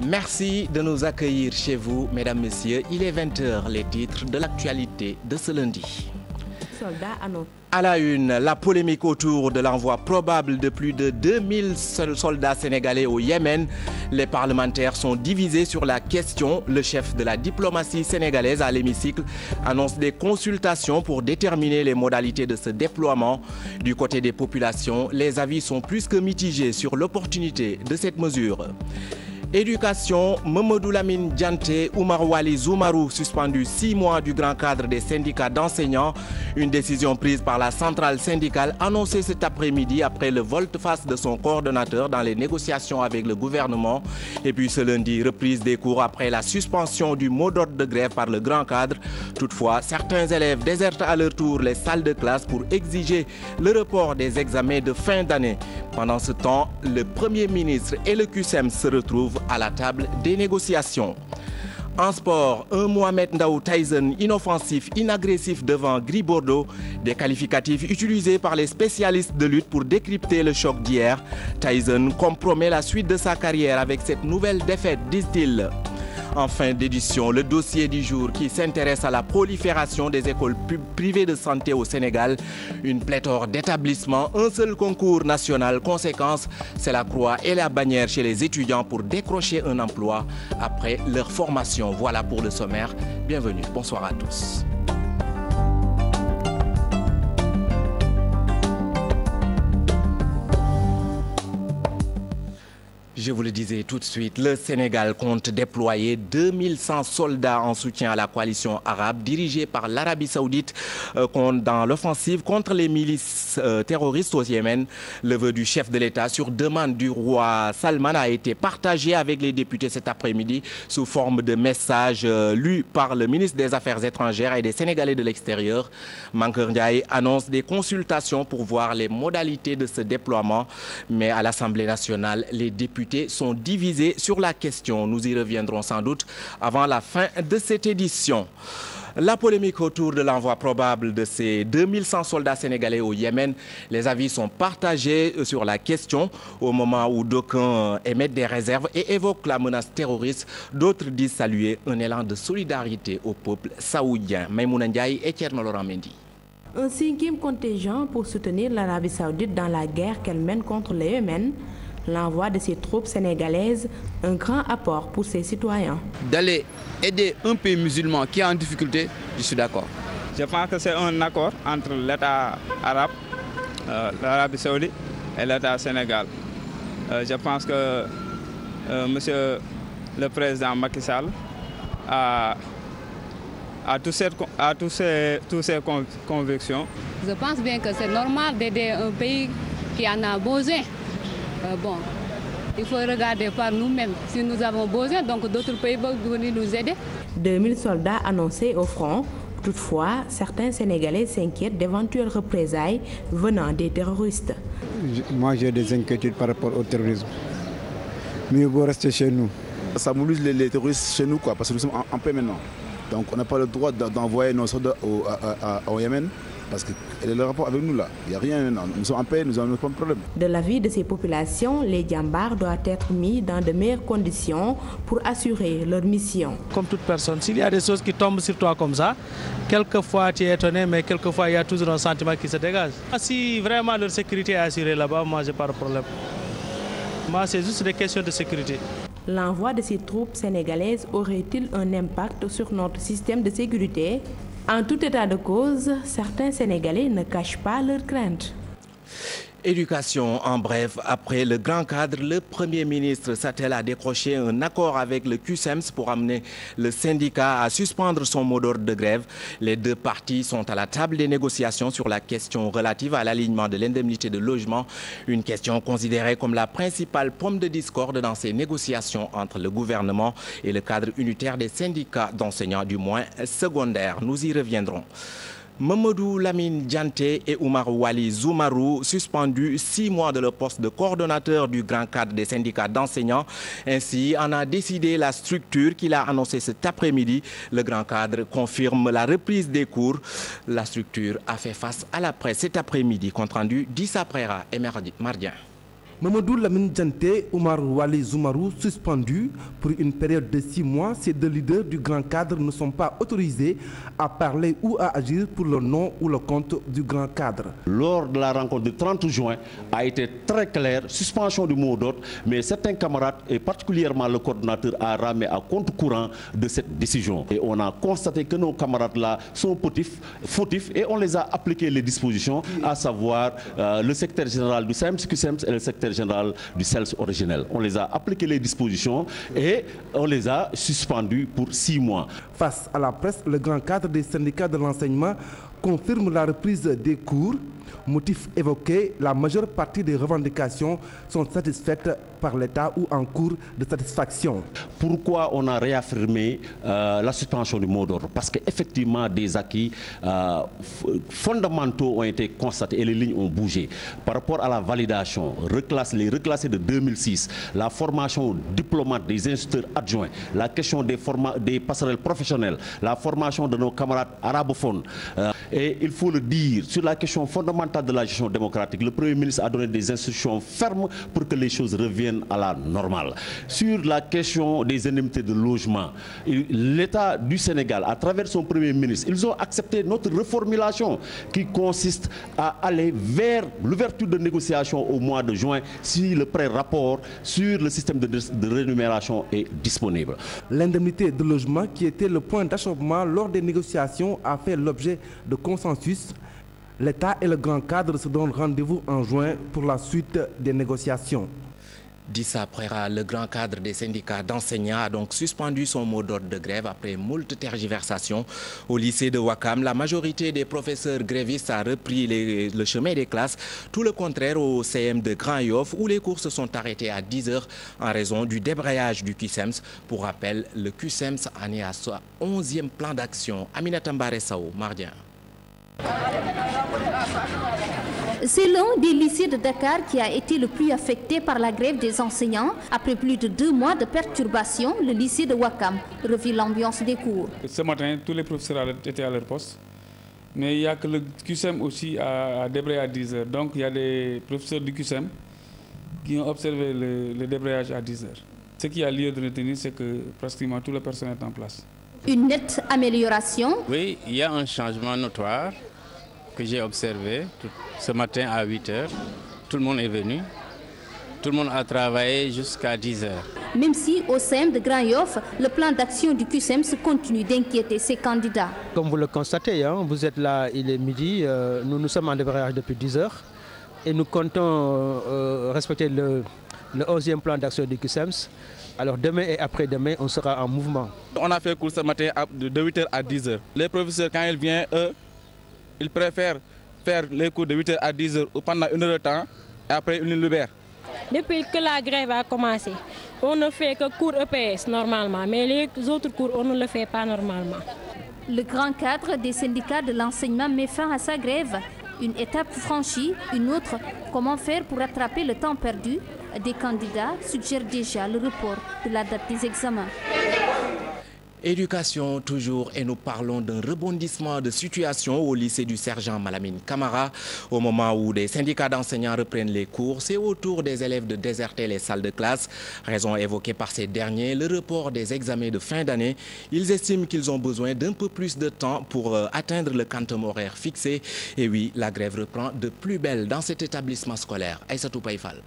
Merci de nous accueillir chez vous, mesdames, messieurs. Il est 20h, les titres de l'actualité de ce lundi. À la une, la polémique autour de l'envoi probable de plus de 2000 soldats sénégalais au Yémen. Les parlementaires sont divisés sur la question. Le chef de la diplomatie sénégalaise à l'hémicycle annonce des consultations pour déterminer les modalités de ce déploiement. Du côté des populations, les avis sont plus que mitigés sur l'opportunité de cette mesure. Éducation, Mamadou Lamine Dianté, Oumar Wali Zoumarou suspendu 6 mois du grand cadre des syndicats d'enseignants. Une décision prise par la centrale syndicale annoncée cet après-midi après le volte-face de son coordonnateur dans les négociations avec le gouvernement. Et puis ce lundi, reprise des cours après la suspension du mot d'ordre de grève par le grand cadre. Toutefois, certains élèves désertent à leur tour les salles de classe pour exiger le report des examens de fin d'année. Pendant ce temps, le Premier ministre et le QSEM se retrouvent à la table des négociations. En sport, un Mohamed Ndao Tyson inoffensif, inagressif devant Gris Bordeaux, des qualificatifs utilisés par les spécialistes de lutte pour décrypter le choc d'hier. Tyson compromet la suite de sa carrière avec cette nouvelle défaite, disent-ils. En fin d'édition, le dossier du jour qui s'intéresse à la prolifération des écoles privées de santé au Sénégal. Une pléthore d'établissements, un seul concours national. Conséquence, c'est la croix et la bannière chez les étudiants pour décrocher un emploi après leur formation. Voilà pour le sommaire. Bienvenue, bonsoir à tous. Je vous le disais tout de suite, le Sénégal compte déployer 2100 soldats en soutien à la coalition arabe dirigée par l'Arabie Saoudite dans l'offensive contre les milices terroristes au Yémen. Le vœu du chef de l'État sur demande du roi Salman a été partagé avec les députés cet après-midi sous forme de message lu par le ministre des Affaires étrangères et des Sénégalais de l'extérieur. Mankeur Ndiaye annonce des consultations pour voir les modalités de ce déploiement, mais à l'Assemblée nationale, les députés sont divisés sur la question. Nous y reviendrons sans doute avant la fin de cette édition. La polémique autour de l'envoi probable de ces 2100 soldats sénégalais au Yémen, les avis sont partagés sur la question au moment où d'aucuns émettent des réserves et évoquent la menace terroriste. D'autres disent saluer un élan de solidarité au peuple saoudien. Maïmouna Ndiaye et Thierno Laurent Mendy. Un 5e contingent pour soutenir l'Arabie Saoudite dans la guerre qu'elle mène contre le Yémen. L'envoi de ces troupes sénégalaises, un grand apport pour ses citoyens. D'aller aider un pays musulman qui est en difficulté, je suis d'accord. Je pense que c'est un accord entre l'État arabe, l'Arabie Saoudite et l'État Sénégal. Je pense que monsieur le président Macky Sall a toutes ces convictions. Je pense bien que c'est normal d'aider un pays qui en a besoin. Bon, il faut regarder par nous-mêmes si nous avons besoin, donc d'autres pays vont venir nous aider. 2000 soldats annoncés au front. Toutefois, certains Sénégalais s'inquiètent d'éventuelles représailles venant des terroristes. Moi, j'ai des inquiétudes par rapport au terrorisme. Mieux vaut rester chez nous. Ça mobilise les terroristes chez nous, quoi, parce que nous sommes en paix maintenant. Donc on n'a pas le droit d'envoyer nos soldats au Yémen. Parce que le rapport avec nous là, il n'y a rien, nous sommes en paix, nous n'avons pas de problème. De l'avis de ces populations, les djambars doivent être mis dans de meilleures conditions pour assurer leur mission. Comme toute personne, s'il y a des choses qui tombent sur toi comme ça, quelquefois tu es étonné, mais quelquefois il y a toujours un sentiment qui se dégage. Si vraiment leur sécurité est assurée là-bas, moi j'ai pas de problème. Moi c'est juste des questions de sécurité. L'envoi de ces troupes sénégalaises aurait-il un impact sur notre système de sécurité ? En tout état de cause, certains Sénégalais ne cachent pas leurs craintes. Éducation, en bref, après le grand cadre, le Premier ministre s'attelle à décrocher un accord avec le QSEMS pour amener le syndicat à suspendre son mot d'ordre de grève. Les deux parties sont à la table des négociations sur la question relative à l'alignement de l'indemnité de logement, une question considérée comme la principale pomme de discorde dans ces négociations entre le gouvernement et le cadre unitaire des syndicats d'enseignants, du moins secondaires. Nous y reviendrons. Mamadou Lamine Dianté et Oumar Wali Zoumarou suspendus 6 mois de leur poste de coordonnateur du grand cadre des syndicats d'enseignants. Ainsi en a décidé la structure qu'il a annoncée cet après-midi. Le grand cadre confirme la reprise des cours. La structure a fait face à la presse cet après-midi. Compte rendu d'Issa Prera et Mardien. Mamadou Lamine Dianté, Oumar Wali Zoumarou suspendus pour une période de 6 mois. Ces deux leaders du grand cadre ne sont pas autorisés à parler ou à agir pour le nom ou le compte du grand cadre. Lors de la rencontre du 30 juin, a été très clair, suspension du mot d'ordre, mais certains camarades, et particulièrement le coordinateur, a ramé à compte courant de cette décision. Et on a constaté que nos camarades-là sont fautifs et on les a appliqué les dispositions, à savoir le secrétaire général du SAEMS-QSEMS et le secrétaire général du CELS originel. On les a appliqué les dispositions et on les a suspendus pour 6 mois. Face à la presse, le grand cadre des syndicats de l'enseignement confirme la reprise des cours. Motif évoqué, la majeure partie des revendications sont satisfaites par l'État ou en cours de satisfaction. Pourquoi on a réaffirmé la suspension du mot d'ordre? Parce qu'effectivement des acquis fondamentaux ont été constatés et les lignes ont bougé. Par rapport à la validation, les reclassés de 2006, la formation diplomate des instituteurs adjoints, la question des passerelles professionnelles, la formation de nos camarades arabophones. Et il faut le dire, sur la question fondamentale de la gestion démocratique, le Premier ministre a donné des instructions fermes pour que les choses reviennent à la normale. Sur la question des indemnités de logement, l'État du Sénégal, à travers son Premier ministre, ils ont accepté notre reformulation qui consiste à aller vers l'ouverture de négociations au mois de juin si le pré-rapport sur le système de rémunération est disponible. L'indemnité de logement qui était le point d'achoppement lors des négociations a fait l'objet de consensus. L'État et le grand cadre se donnent rendez-vous en juin pour la suite des négociations. Dissa Préra, le grand cadre des syndicats d'enseignants, a donc suspendu son mot d'ordre de grève après moult tergiversations. Au lycée de Ouakam, la majorité des professeurs grévistes a repris le chemin des classes. Tout le contraire au CM de Grand Yoff, où les cours se sont arrêtés à 10 h en raison du débrayage du QSEMS. Pour rappel, le QSEMS en est à son 11e plan d'action. Aminata Mbaré-Sao, Mardien. C'est l'un des lycées de Dakar qui a été le plus affecté par la grève des enseignants. Après plus de 2 mois de perturbation, le lycée de Ouakam revit l'ambiance des cours. Ce matin, tous les professeurs étaient à leur poste. Mais il y a que le QSEM aussi à débrayé à 10 h. Donc il y a des professeurs du QSEM qui ont observé le débrayage à 10 h. Ce qui a lieu de retenir, c'est que pratiquement tout le personnel est en place. Une nette amélioration. Oui, il y a un changement notoire que j'ai observé ce matin à 8 h. Tout le monde est venu. Tout le monde a travaillé jusqu'à 10 h. Même si au CM de Grand Yoff, le plan d'action du QSEM continue d'inquiéter ses candidats. Comme vous le constatez, vous êtes là, il est midi, nous sommes en débrayage depuis 10 h et nous comptons respecter le 11e plan d'action du QSEM. Alors demain et après-demain, on sera en mouvement. On a fait cours ce matin de 8 h à 10 h. Les professeurs, quand ils viennent, eux, ils préfèrent faire les cours de 8 h à 10 h ou pendant 1 heure de temps et après ils nous libèrent. Depuis que la grève a commencé, on ne fait que cours EPS normalement, mais les autres cours, on ne le fait pas normalement. Le grand cadre des syndicats de l'enseignement met fin à sa grève. Une étape franchie, une autre, comment faire pour rattraper le temps perdu? Des candidats suggèrent déjà le report de la date des examens. Éducation toujours, et nous parlons d'un rebondissement de situation au lycée du sergent Malamine Camara. Au moment où des syndicats d'enseignants reprennent les cours, c'est au tour des élèves de déserter les salles de classe. Raison évoquée par ces derniers, le report des examens de fin d'année. Ils estiment qu'ils ont besoin d'un peu plus de temps pour atteindre le quantum horaire fixé. Et oui, la grève reprend de plus belle dans cet établissement scolaire. Aïssatou Païfal.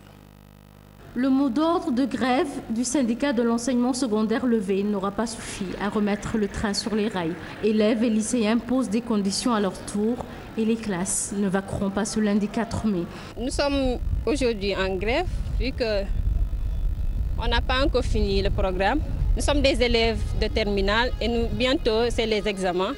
Le mot d'ordre de grève du syndicat de l'enseignement secondaire levé n'aura pas suffi à remettre le train sur les rails. Élèves et lycéens posent des conditions à leur tour et les classes ne vaqueront pas ce lundi 4 mai. Nous sommes aujourd'hui en grève vu qu'on n'a pas encore fini le programme. Nous sommes des élèves de terminale et bientôt c'est les examens.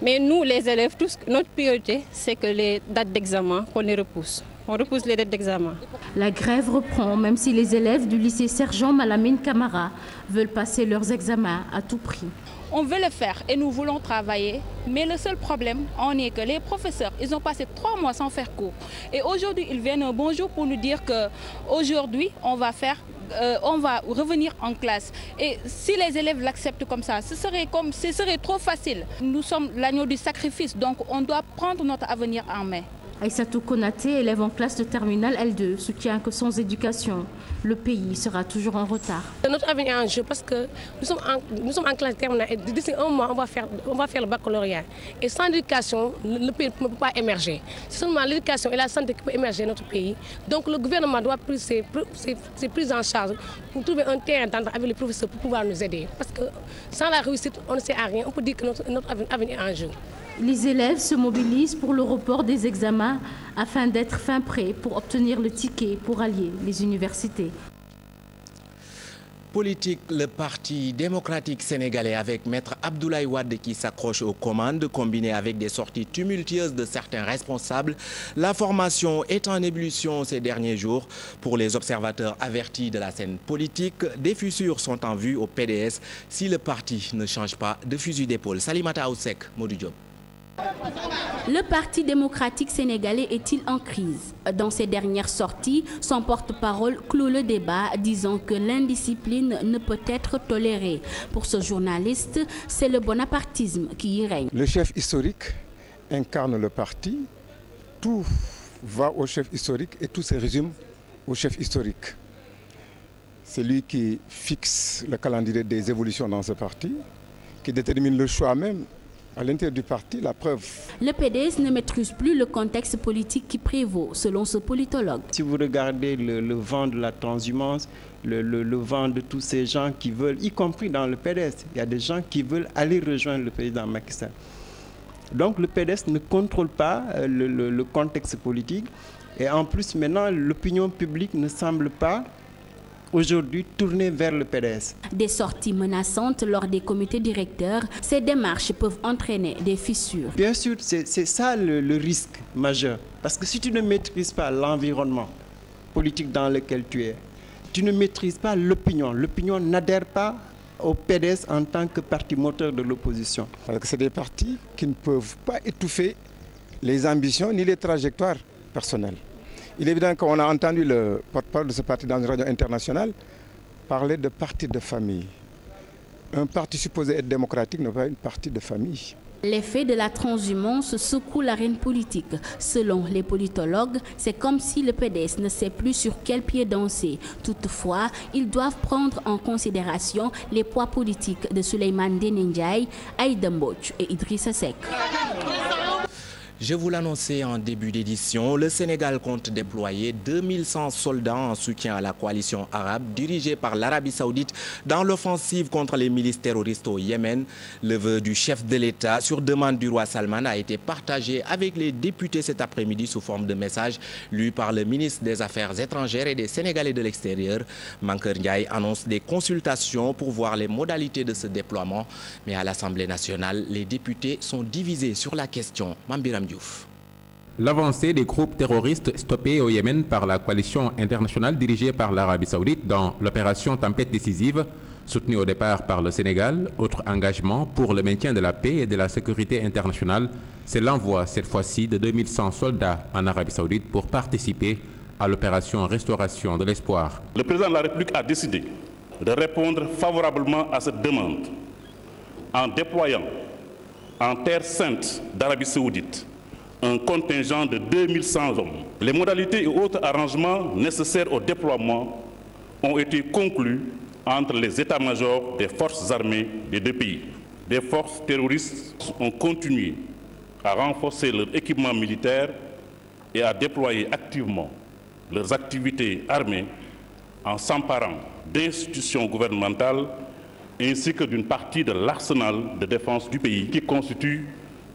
Mais nous, les élèves, notre priorité, c'est que les dates d'examen, qu'on les repousse. On repousse les dates d'examen. La grève reprend, même si les élèves du lycée Sergent Malamine Camara veulent passer leurs examens à tout prix. On veut le faire et nous voulons travailler, mais le seul problème, on est que les professeurs, ils ont passé 3 mois sans faire cours. Et aujourd'hui, ils viennent un bonjour pour nous dire qu'aujourd'hui, on va revenir en classe. Et si les élèves l'acceptent comme ça, ce serait trop facile. Nous sommes l'agneau du sacrifice, donc on doit prendre notre avenir en main. Aïssatou Konaté, élève en classe de terminale L2, soutient que sans éducation, le pays sera toujours en retard. Notre avenir est en jeu parce que nous sommes en classe terminale et d'ici un mois, on va faire le baccalauréat. Et sans éducation, le pays ne peut pas émerger. C'est seulement l'éducation et la santé qui peuvent émerger notre pays. Donc le gouvernement doit prendre ses prises en charge pour trouver un terrain d'entente avec les professeurs pour pouvoir nous aider. Parce que sans la réussite, on ne sait à rien. On peut dire que notre avenir est en jeu. Les élèves se mobilisent pour le report des examens afin d'être fin prêts pour obtenir le ticket pour allier les universités. Politique, le Parti démocratique sénégalais avec Maître Abdoulaye Wade qui s'accroche aux commandes, combiné avec des sorties tumultueuses de certains responsables. La formation est en ébullition ces derniers jours. Pour les observateurs avertis de la scène politique, des fissures sont en vue au PDS si le parti ne change pas de fusil d'épaule. Salimata Oussek, Modou Diop. Le Parti démocratique sénégalais est-il en crise? Dans ses dernières sorties, son porte-parole clôt le débat, disant que l'indiscipline ne peut être tolérée. Pour ce journaliste, c'est le bonapartisme qui y règne. Le chef historique incarne le parti, tout va au chef historique et tout se résume au chef historique. C'est lui qui fixe le calendrier des évolutions dans ce parti, qui détermine le choix même à l'intérieur du parti, la preuve. Le PDS ne maîtrise plus le contexte politique qui prévaut, selon ce politologue. Si vous regardez le vent de la transhumance, le vent de tous ces gens qui veulent, y compris dans le PDS, il y a des gens qui veulent aller rejoindre le président Macky Sall. Donc le PDS ne contrôle pas le contexte politique et en plus maintenant l'opinion publique ne semble pas aujourd'hui tournée vers le PDS. Des sorties menaçantes lors des comités directeurs, ces démarches peuvent entraîner des fissures. Bien sûr, c'est ça le risque majeur. Parce que si tu ne maîtrises pas l'environnement politique dans lequel tu es, tu ne maîtrises pas l'opinion. L'opinion n'adhère pas au PDS en tant que parti moteur de l'opposition. Parce que c'est des partis qui ne peuvent pas étouffer les ambitions ni les trajectoires personnelles. Il est évident qu'on a entendu le porte-parole de ce parti dans une radio internationale parler de parti de famille. Un parti supposé être démocratique n'est pas une partie de famille. L'effet de la transhumance secoue l'arène politique. Selon les politologues, c'est comme si le PDS ne sait plus sur quel pied danser. Toutefois, ils doivent prendre en considération les poids politiques de Souleymane Ndéné Ndiaye, Aïda Mbodj et Idrissa Seck. Je vous l'annonçais en début d'édition, le Sénégal compte déployer 2100 soldats en soutien à la coalition arabe dirigée par l'Arabie Saoudite dans l'offensive contre les milices terroristes au Yémen. Le vœu du chef de l'État sur demande du roi Salman a été partagé avec les députés cet après-midi sous forme de message lu par le ministre des Affaires étrangères et des Sénégalais de l'extérieur. Mankeur Ndiaye annonce des consultations pour voir les modalités de ce déploiement. Mais à l'Assemblée nationale, les députés sont divisés sur la question. Mambiram Diouf. L'avancée des groupes terroristes stoppés au Yémen par la coalition internationale dirigée par l'Arabie Saoudite dans l'opération Tempête décisive, soutenue au départ par le Sénégal, autre engagement pour le maintien de la paix et de la sécurité internationale, c'est l'envoi cette fois-ci de 2100 soldats en Arabie Saoudite pour participer à l'opération Restauration de l'espoir. Le président de la République a décidé de répondre favorablement à cette demande en déployant en terre sainte d'Arabie Saoudite un contingent de 2100 hommes. Les modalités et autres arrangements nécessaires au déploiement ont été conclus entre les états-majors des forces armées des deux pays. Des forces terroristes ont continué à renforcer leur équipement militaire et à déployer activement leurs activités armées en s'emparant d'institutions gouvernementales ainsi que d'une partie de l'arsenal de défense du pays qui constitue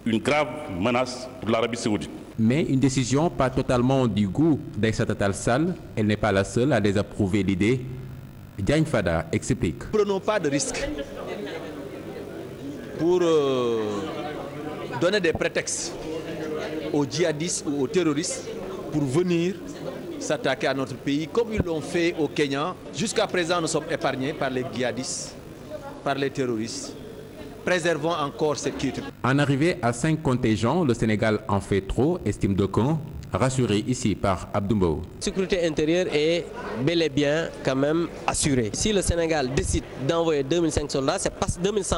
une grave menace pour l'Arabie Saoudite. Mais une décision pas totalement du goût d'Aïssata Tall Sall, elle n'est pas la seule à désapprouver l'idée. Diagne Fada explique. Prenons pas de risques pour donner des prétextes aux djihadistes ou aux terroristes pour venir s'attaquer à notre pays comme ils l'ont fait au Kenya. Jusqu'à présent, nous sommes épargnés par les djihadistes, par les terroristes. Préservons encore cette quiétude. En arrivée à 5 contingents, le Sénégal en fait trop, estime d'aucuns, rassuré ici par Abdoumbo. La sécurité intérieure est bel et bien quand même assurée. Si le Sénégal décide d'envoyer 2100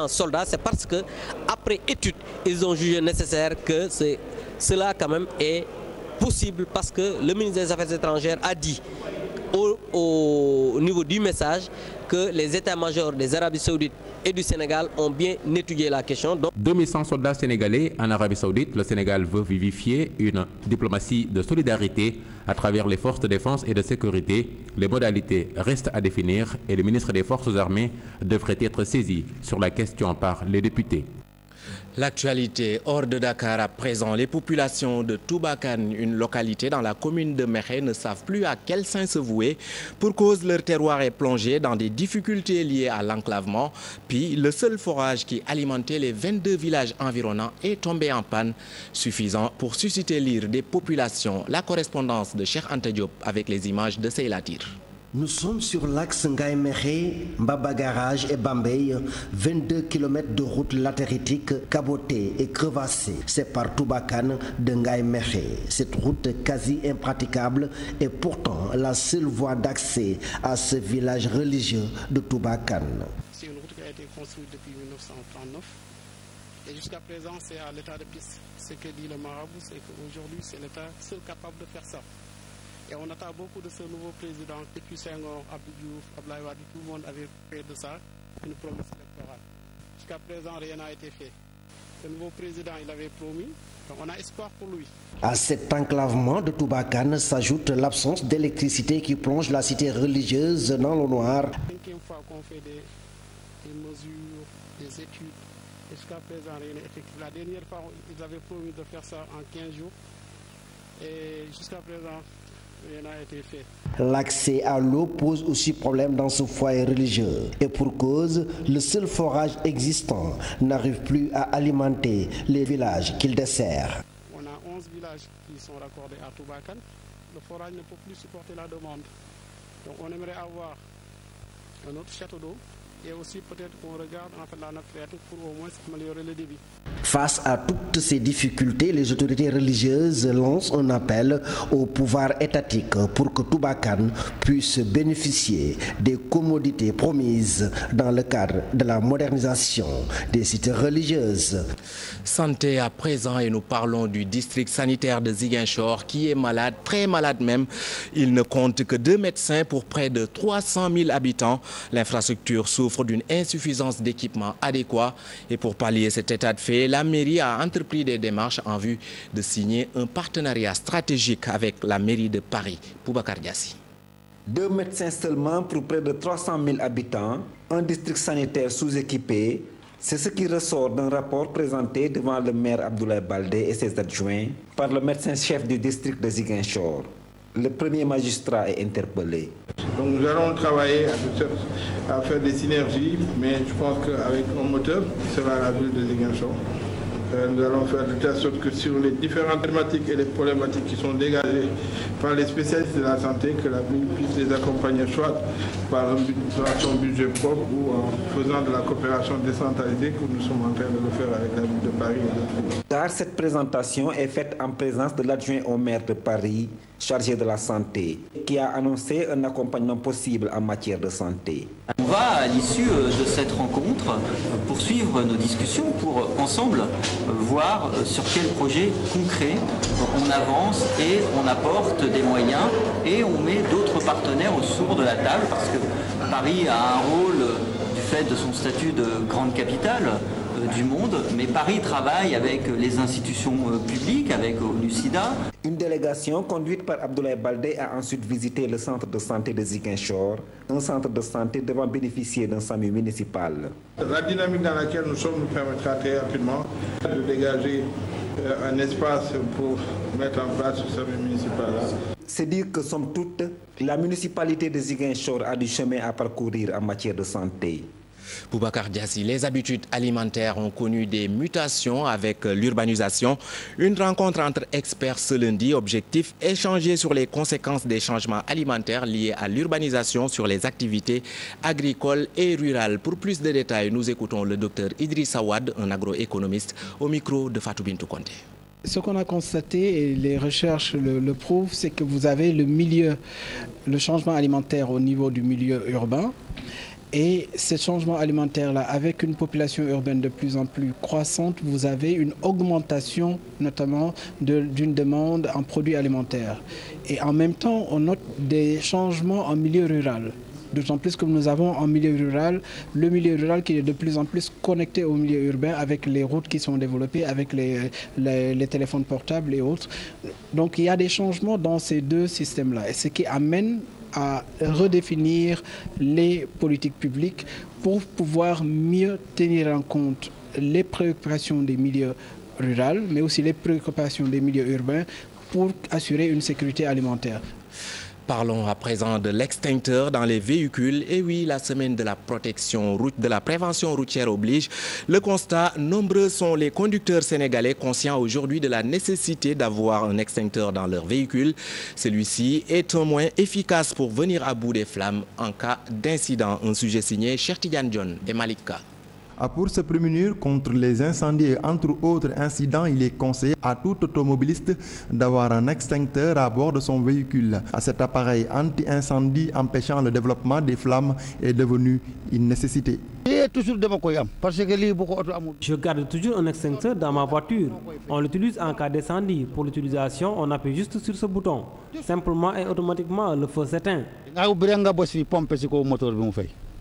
soldats, c'est parce qu'après étude, ils ont jugé nécessaire que cela quand même est possible parce que le ministre des Affaires étrangères a dit au niveau du message que les états-majors des Arabie Saoudite et du Sénégal ont bien étudié la question. 2100 soldats sénégalais en Arabie Saoudite. Le Sénégal veut vivifier une diplomatie de solidarité à travers les forces de défense et de sécurité. Les modalités restent à définir et le ministre des Forces armées devrait être saisi sur la question par les députés. L'actualité hors de Dakar à présent, les populations de Toubakan, une localité dans la commune de Mékhé, ne savent plus à quel saint se vouer. Pour cause, leur terroir est plongé dans des difficultés liées à l'enclavement. Puis, le seul forage qui alimentait les 22 villages environnants est tombé en panne, suffisant pour susciter l'ire des populations. La correspondance de Cheikh Anta Diop avec les images de Seylatir. Nous sommes sur l'axe Ngaï-Mékhé, Mbaba Garage et Bambey, 22 km de route latéritique cabotée et crevassée sépare Toubakan de Ngaï-Mékhé. Cette route quasi impraticable est pourtant la seule voie d'accès à ce village religieux de Toubakan. C'est une route qui a été construite depuis 1939 et jusqu'à présent c'est à l'état de piste. Ce que dit le marabout, c'est qu'aujourd'hui c'est l'État seul capable de faire ça. Et on attend beaucoup de ce nouveau président, depuis Senghor, Abdou Diouf, Abdoulaye Wade, tout le monde avait fait de ça une promesse électorale. Jusqu'à présent, rien n'a été fait. Le nouveau président, il avait promis, donc on a espoir pour lui. À cet enclavement de Toubakan s'ajoute l'absence d'électricité qui plonge la cité religieuse dans le noir. C'est la 5e fois qu'on fait des mesures, des études. Jusqu'à présent, rien n'est effectif. La dernière fois, ils avaient promis de faire ça en 15 jours. Et jusqu'à présent, rien n'a été fait. L'accès à l'eau pose aussi problème dans ce foyer religieux. Et pour cause, le seul forage existant n'arrive plus à alimenter les villages qu'il dessert. On a 11 villages qui sont raccordés à Toubakan. Le forage ne peut plus supporter la demande. Donc on aimerait avoir un autre château d'eau. Et aussi peut-être qu'on regarde en fait la nappe phréatique pour au moins améliorer le débit. Face à toutes ces difficultés, les autorités religieuses lancent un appel au pouvoir étatique pour que Toubakan puisse bénéficier des commodités promises dans le cadre de la modernisation des cités religieuses. Santé à présent et nous parlons du district sanitaire de Ziguinchor qui est malade, très malade même. Il ne compte que 2 médecins pour près de 300 000 habitants. L'infrastructure souffre d'une insuffisance d'équipement adéquat et pour pallier cet état de fait, la mairie a entrepris des démarches en vue de signer un partenariat stratégique avec la mairie de Paris. Boubacar Diassi. 2 médecins seulement pour près de 300 000 habitants, un district sanitaire sous-équipé, c'est ce qui ressort d'un rapport présenté devant le maire Abdoulaye Baldé et ses adjoints par le médecin-chef du district de Ziguinchor. Le premier magistrat est interpellé. Donc nous allons travailler à faire des synergies, mais je pense qu'avec un moteur, qui sera la ville de Ziguinchor, nous allons faire de telle sorte que sur les différentes thématiques et les problématiques qui sont dégagées par les spécialistes de la santé, que la ville puisse les accompagner soit par son budget propre ou en faisant de la coopération décentralisée, comme nous sommes en train de le faire avec la ville de Paris et d'autres villes. Car cette présentation est faite en présence de l'adjoint au maire de Paris, chargé de la santé, qui a annoncé un accompagnement possible en matière de santé. On va, à l'issue de cette rencontre, poursuivre nos discussions pour ensemble voir sur quel projet concret on avance et on apporte des moyens et on met d'autres partenaires autour de la table parce que Paris a un rôle du fait de son statut de grande capitale du monde, mais Paris travaille avec les institutions publiques, avec l'UCIDA. Une délégation conduite par Abdoulaye Baldé a ensuite visité le centre de santé de Ziguinchor, un centre de santé devant bénéficier d'un SAMU municipal. La dynamique dans laquelle nous sommes nous permettra très rapidement de dégager un espace pour mettre en place ce SAMU municipal. C'est dire que, somme toute, la municipalité de Ziguinchor a du chemin à parcourir en matière de santé. Boubacar Diassi, les habitudes alimentaires ont connu des mutations avec l'urbanisation. Une rencontre entre experts ce lundi, objectif échanger sur les conséquences des changements alimentaires liés à l'urbanisation sur les activités agricoles et rurales. Pour plus de détails, nous écoutons le docteur Idrissa Wade, un agroéconomiste, au micro de Fatou Bintou Konté. Ce qu'on a constaté, et les recherches le prouvent, c'est que vous avez le changement alimentaire au niveau du milieu urbain. Et ce changement alimentaire-là, avec une population urbaine de plus en plus croissante, vous avez une augmentation notamment d'une demande en produits alimentaires. Et en même temps, on note des changements en milieu rural. D'autant plus que nous avons en milieu rural, le milieu rural qui est de plus en plus connecté au milieu urbain avec les routes qui sont développées, avec les téléphones portables et autres. Donc il y a des changements dans ces deux systèmes-là. Et ce qui amène à redéfinir les politiques publiques pour pouvoir mieux tenir en compte les préoccupations des milieux ruraux, mais aussi les préoccupations des milieux urbains pour assurer une sécurité alimentaire. Parlons à présent de l'extincteur dans les véhicules. Et oui, la semaine de la prévention routière oblige. Le constat, nombreux sont les conducteurs sénégalais conscients aujourd'hui de la nécessité d'avoir un extincteur dans leur véhicule. Celui-ci est un moyen efficace pour venir à bout des flammes en cas d'incident. Un sujet signé Cheikh Tidiane John et Malika. Pour se prémunir contre les incendies et entre autres incidents, il est conseillé à tout automobiliste d'avoir un extincteur à bord de son véhicule. Cet appareil anti-incendie empêchant le développement des flammes est devenu une nécessité. Je garde toujours un extincteur dans ma voiture. On l'utilise en cas d'incendie. Pour l'utilisation, on appuie juste sur ce bouton. Simplement et automatiquement, le feu s'éteint.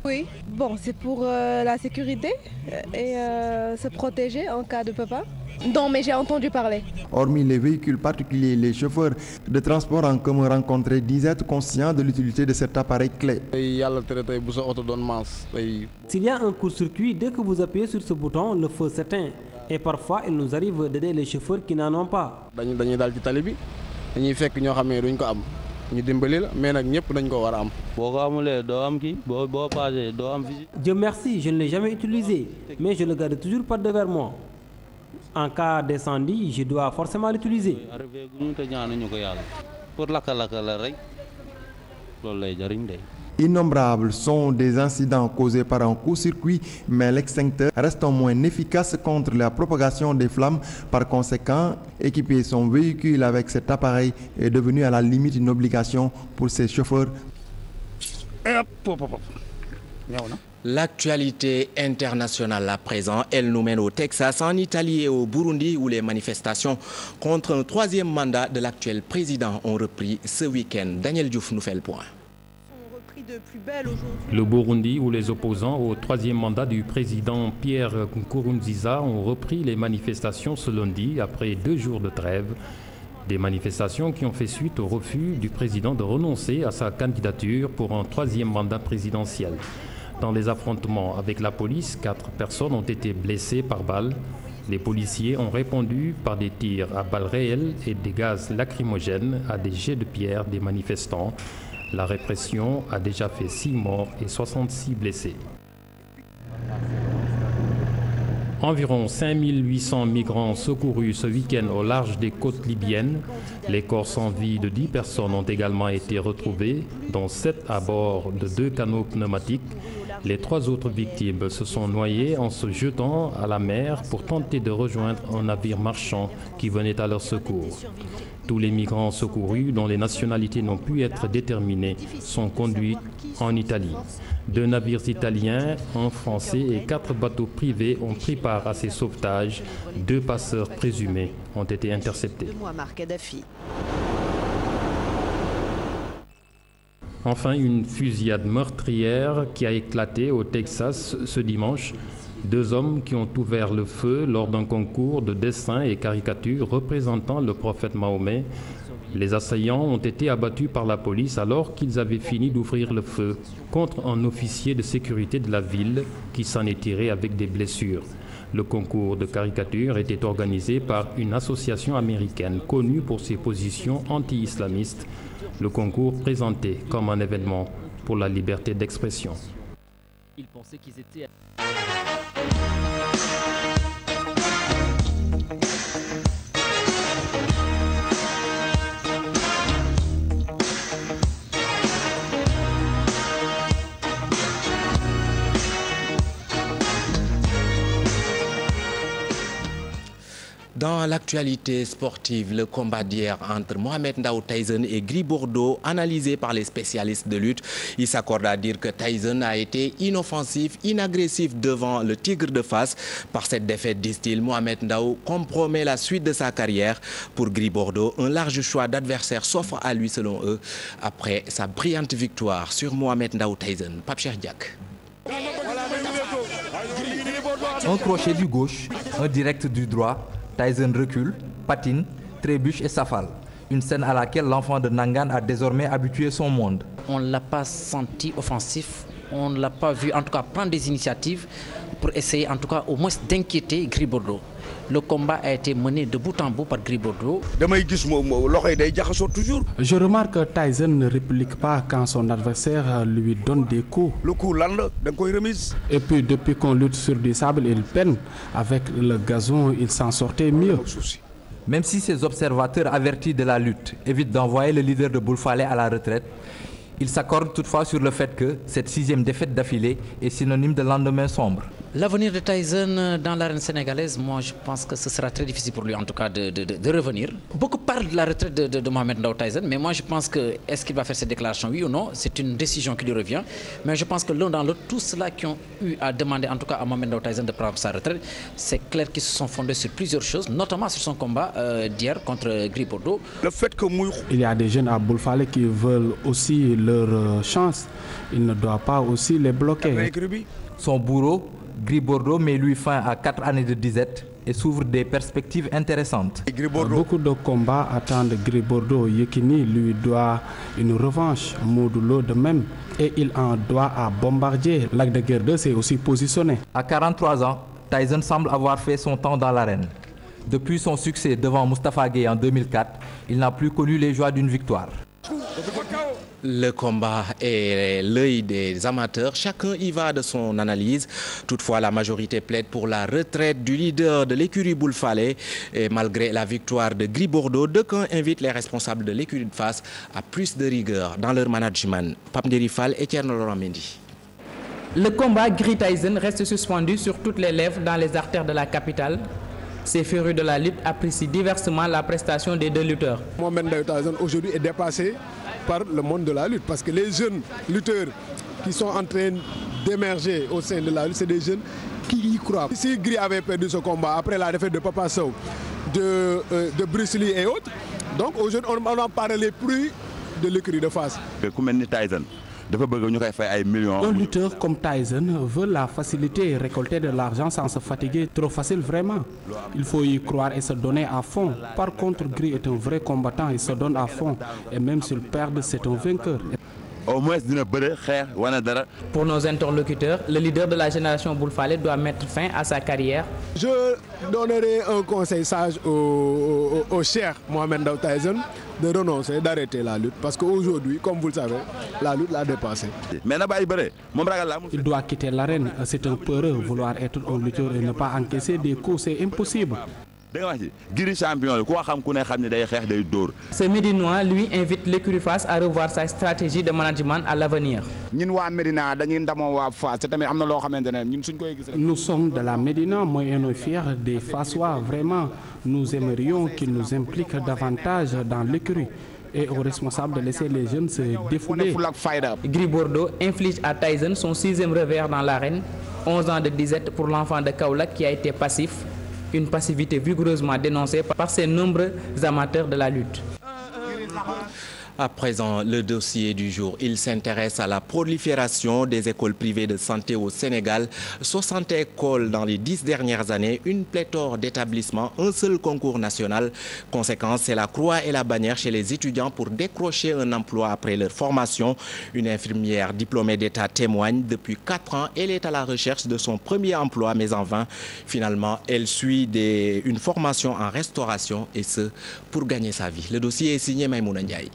Oui, bon, c'est pour la sécurité et se protéger en cas de pépin. Non, mais j'ai entendu parler. Hormis les véhicules particuliers, les chauffeurs de transport en commun rencontrés disent être conscients de l'utilité de cet appareil clé. S'il y a un court-circuit, dès que vous appuyez sur ce bouton, le feu s'éteint. Et parfois, il nous arrive d'aider les chauffeurs qui n'en ont pas. Dieu merci, je ne l'ai jamais utilisé, mais je le garde toujours par devers moi. En cas d'incendie, je dois forcément l'utiliser. Innombrables sont des incidents causés par un court-circuit, mais l'extincteur reste au moins efficace contre la propagation des flammes. Par conséquent, équiper son véhicule avec cet appareil est devenu à la limite une obligation pour ses chauffeurs. L'actualité internationale à présent, elle nous mène au Texas, en Italie et au Burundi où les manifestations contre un troisième mandat de l'actuel président ont repris ce week-end. Daniel Diouf nous fait le point. Le Burundi, où les opposants au troisième mandat du président Pierre Nkurunziza ont repris les manifestations ce lundi après 2 jours de trêve. Des manifestations qui ont fait suite au refus du président de renoncer à sa candidature pour un troisième mandat présidentiel. Dans les affrontements avec la police, 4 personnes ont été blessées par balles. Les policiers ont répondu par des tirs à balles réelles et des gaz lacrymogènes à des jets de pierre des manifestants. La répression a déjà fait 6 morts et 66 blessés. Environ 5800 migrants secourus ce week-end au large des côtes libyennes. Les corps sans vie de 10 personnes ont également été retrouvés, dont 7 à bord de 2 canots pneumatiques. Les 3 autres victimes se sont noyées en se jetant à la mer pour tenter de rejoindre un navire marchand qui venait à leur secours. Tous les migrants secourus, dont les nationalités n'ont pu être déterminées, sont conduits en Italie. 2 navires italiens, un français et 4 bateaux privés ont pris part à ces sauvetages. 2 passeurs présumés ont été interceptés. Enfin, une fusillade meurtrière qui a éclaté au Texas ce dimanche. 2 hommes qui ont ouvert le feu lors d'un concours de dessins et caricatures représentant le prophète Mahomet. Les assaillants ont été abattus par la police alors qu'ils avaient fini d'ouvrir le feu contre un officier de sécurité de la ville qui s'en est tiré avec des blessures. Le concours de caricature était organisé par une association américaine connue pour ses positions anti-islamistes. Le concours présenté comme un événement pour la liberté d'expression. Ils pensaient qu'ils étaient... Dans l'actualité sportive, le combat d'hier entre Mohamed Ndao Tyson et Gris Bordeaux, analysé par les spécialistes de lutte, il s'accorde à dire que Tyson a été inoffensif, inagressif devant le Tigre de Fass. Par cette défaite, disent-ils, Mohamed Ndao compromet la suite de sa carrière. Pour Gris Bordeaux, un large choix d'adversaires s'offre à lui selon eux, après sa brillante victoire sur Mohamed Ndao Tyson. Pape Cheikh Diak. Un crochet du gauche, un direct du droit. Tyson recule, patine, trébuche et s'affale. Une scène à laquelle l'enfant de Nangan a désormais habitué son monde. On ne l'a pas senti offensif, on ne l'a pas vu en tout cas prendre des initiatives pour essayer en tout cas au moins d'inquiéter Gris Bordeaux. Le combat a été mené de bout en bout par Gris Bordeaux. Je remarque que Tyson ne réplique pas quand son adversaire lui donne des coups. Et puis depuis qu'on lutte sur du sable, il peine. Avec le gazon, il s'en sortait mieux. Même si ces observateurs avertis de la lutte évitent d'envoyer le leader de Boulfalé à la retraite, ils s'accordent toutefois sur le fait que cette 6e défaite d'affilée est synonyme de lendemain sombre. L'avenir de Tyson dans l'arène sénégalaise, moi je pense que ce sera très difficile pour lui en tout cas de revenir. Beaucoup parlent de la retraite de Mohamed Ndao Tyson, mais moi je pense que est-ce qu'il va faire cette déclaration, oui ou non, c'est une décision qui lui revient. Mais je pense que l'un dans l'autre, tous ceux-là qui ont eu à demander en tout cas à Mohamed Ndao Tyson de prendre sa retraite, c'est clair qu'ils se sont fondés sur plusieurs choses, notamment sur son combat d'hier contre Gris Bordeaux. Le fait que il y a des jeunes à Boulfalé qui veulent aussi leur chance, il ne doit pas aussi les bloquer. Son bourreau, Gris Bordeaux, met lui fin à 4 années de disette et s'ouvre des perspectives intéressantes. Beaucoup de combats attendent Gris Bordeaux. Yekini lui doit une revanche, Modulo de même, et il en doit à Bombardier. Lac de Guerre 2 s'est aussi positionné. À 43 ans, Tyson semble avoir fait son temps dans l'arène. Depuis son succès devant Moustapha Gueye en 2004, il n'a plus connu les joies d'une victoire. Le combat est l'œil des amateurs. Chacun y va de son analyse. Toutefois, la majorité plaide pour la retraite du leader de l'écurie Boulfalé. Et malgré la victoire de Gris Bordeaux, d'aucuns invitent les responsables de l'écurie de Fass à plus de rigueur dans leur management. Pape Nderifal et Thierno Laurent Mendy. Le combat Gris-Tyson reste suspendu sur toutes les lèvres dans les artères de la capitale. Ces férus de la lutte apprécient diversement la prestation des deux lutteurs. Mohamed Ndao Tyson aujourd'hui est dépassé par le monde de la lutte parce que les jeunes lutteurs qui sont en train d'émerger au sein de la lutte, c'est des jeunes qui y croient. Si Gris avait perdu ce combat après la défaite de Papa Sow, de Bruce Lee et autres, donc aujourd'hui on n'en parlait plus de l'écurie de Fass. Un lutteur comme Tyson veut la facilité et récolter de l'argent sans se fatiguer. Trop facile vraiment. Il faut y croire et se donner à fond. Par contre, Gris est un vrai combattant, il se donne à fond. Et même s'il perd, c'est un vainqueur. Pour nos interlocuteurs, le leader de la génération Boulfalé doit mettre fin à sa carrière. Je donnerai un conseil sage au cher Mohamed Ndao Tyson de renoncer, d'arrêter la lutte. Parce qu'aujourd'hui, comme vous le savez, la lutte l'a dépassé. Il doit quitter l'arène. C'est un peureux. Vouloir être un lutteur et ne pas encaisser des coups, c'est impossible. Ce Médinois, lui, invite l'écurie Fass à revoir sa stratégie de management à l'avenir. Nous sommes de la Médina, moi et nos fiers des Fassois. Vraiment, nous aimerions qu'ils nous impliquent davantage dans l'écurie et aux responsables de laisser les jeunes se défouler. Gris Bordeaux inflige à Tyson son 6e revers dans l'arène, 11 ans de disette pour l'enfant de Kaolack qui a été passif. Une passivité vigoureusement dénoncée par ces nombreux amateurs de la lutte. À présent, le dossier du jour, il s'intéresse à la prolifération des écoles privées de santé au Sénégal. 60 écoles dans les 10 dernières années, une pléthore d'établissements, un seul concours national. Conséquence, c'est la croix et la bannière chez les étudiants pour décrocher un emploi après leur formation. Une infirmière diplômée d'État témoigne. Depuis 4 ans, elle est à la recherche de son premier emploi, mais en vain. Finalement, elle suit une formation en restauration et ce, pour gagner sa vie. Le dossier est signé Maïmouna Ndiaye.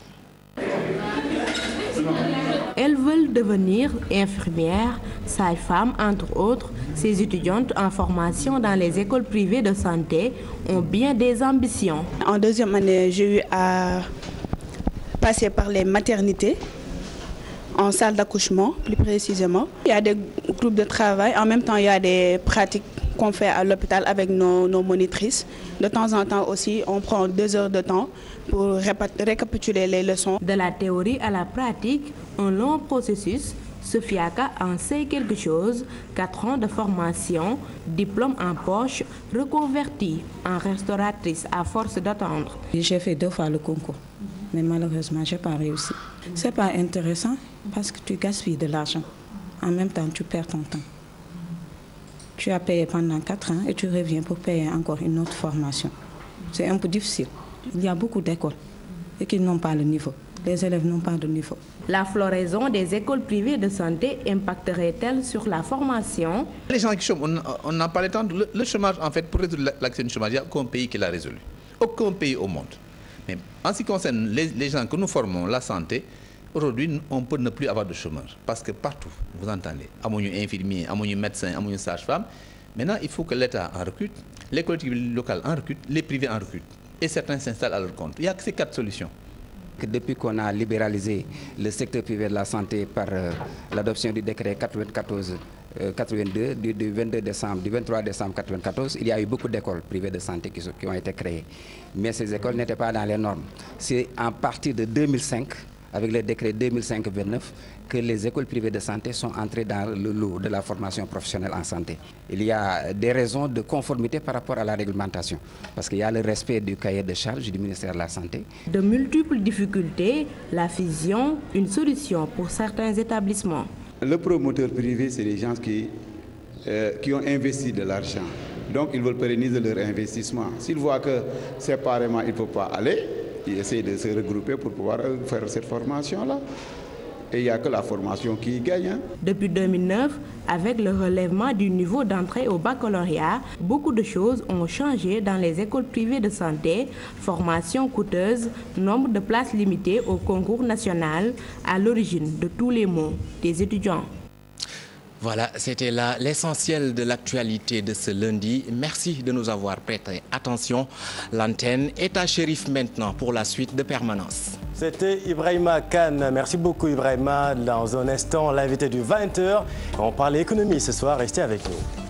Elles veulent devenir infirmières, sages-femmes, entre autres. Ces étudiantes en formation dans les écoles privées de santé ont bien des ambitions. En 2e année, j'ai eu à passer par les maternités, en salle d'accouchement plus précisément. Il y a des groupes de travail, en même temps il y a des pratiques qu'on fait à l'hôpital avec nos monitrices. De temps en temps aussi, on prend 2 heures de temps pour récapituler les leçons. De la théorie à la pratique, un long processus. Sofiaka en sait quelque chose, 4 ans de formation, diplôme en poche, reconvertie en restauratrice à force d'attendre. J'ai fait 2 fois le concours, mais malheureusement, je n'ai pas réussi. Ce n'est pas intéressant parce que tu gaspilles de l'argent. En même temps, tu perds ton temps. Tu as payé pendant 4 ans et tu reviens pour payer encore une autre formation. C'est un peu difficile. Il y a beaucoup d'écoles et qui n'ont pas le niveau. Les élèves n'ont pas de niveau. La floraison des écoles privées de santé impacterait-elle sur la formation? Les gens qui chôment, on n'a pas le temps. Le chômage, en fait, pour résoudre la question du chômage, il n'y a aucun pays qui l'a résolu. Aucun pays au monde. Mais en ce qui concerne les gens que nous formons, la santé, aujourd'hui, on peut ne plus avoir de chômeurs. Parce que partout, vous entendez, à mon infirmier, à mon médecin, à mon sage-femme. Maintenant, il faut que l'État en recrute, les collectivités locales en recrutent, les privés en recrutent. Et certains s'installent à leur compte. Il n'y a que ces 4 solutions. Depuis qu'on a libéralisé le secteur privé de la santé par l'adoption du décret 92 du 23 décembre 1994, il y a eu beaucoup d'écoles privées de santé qui ont été créées. Mais ces écoles n'étaient pas dans les normes. C'est à partir de 2005, avec le décret 2005-29, que les écoles privées de santé sont entrées dans le lot de la formation professionnelle en santé. Il y a des raisons de conformité par rapport à la réglementation, parce qu'il y a le respect du cahier de charge du ministère de la Santé. De multiples difficultés, la fusion, une solution pour certains établissements. Le promoteur privé, c'est les gens qui ont investi de l'argent. Donc, ils veulent pérenniser leur investissement. S'ils voient que séparément, il ne faut pas aller, ils essayent de se regrouper pour pouvoir faire cette formation-là. Et il n'y a que la formation qui gagne. Depuis 2009, avec le relèvement du niveau d'entrée au baccalauréat, beaucoup de choses ont changé dans les écoles privées de santé. Formation coûteuse, nombre de places limitées au concours national, à l'origine de tous les maux des étudiants. Voilà, c'était là l'essentiel de l'actualité de ce lundi. Merci de nous avoir prêté attention. L'antenne est à Chérif maintenant pour la suite de Permanence. C'était Ibrahima Kane. Merci beaucoup Ibrahima. Dans un instant, l'invité du 20h. On parle économie ce soir. Restez avec nous.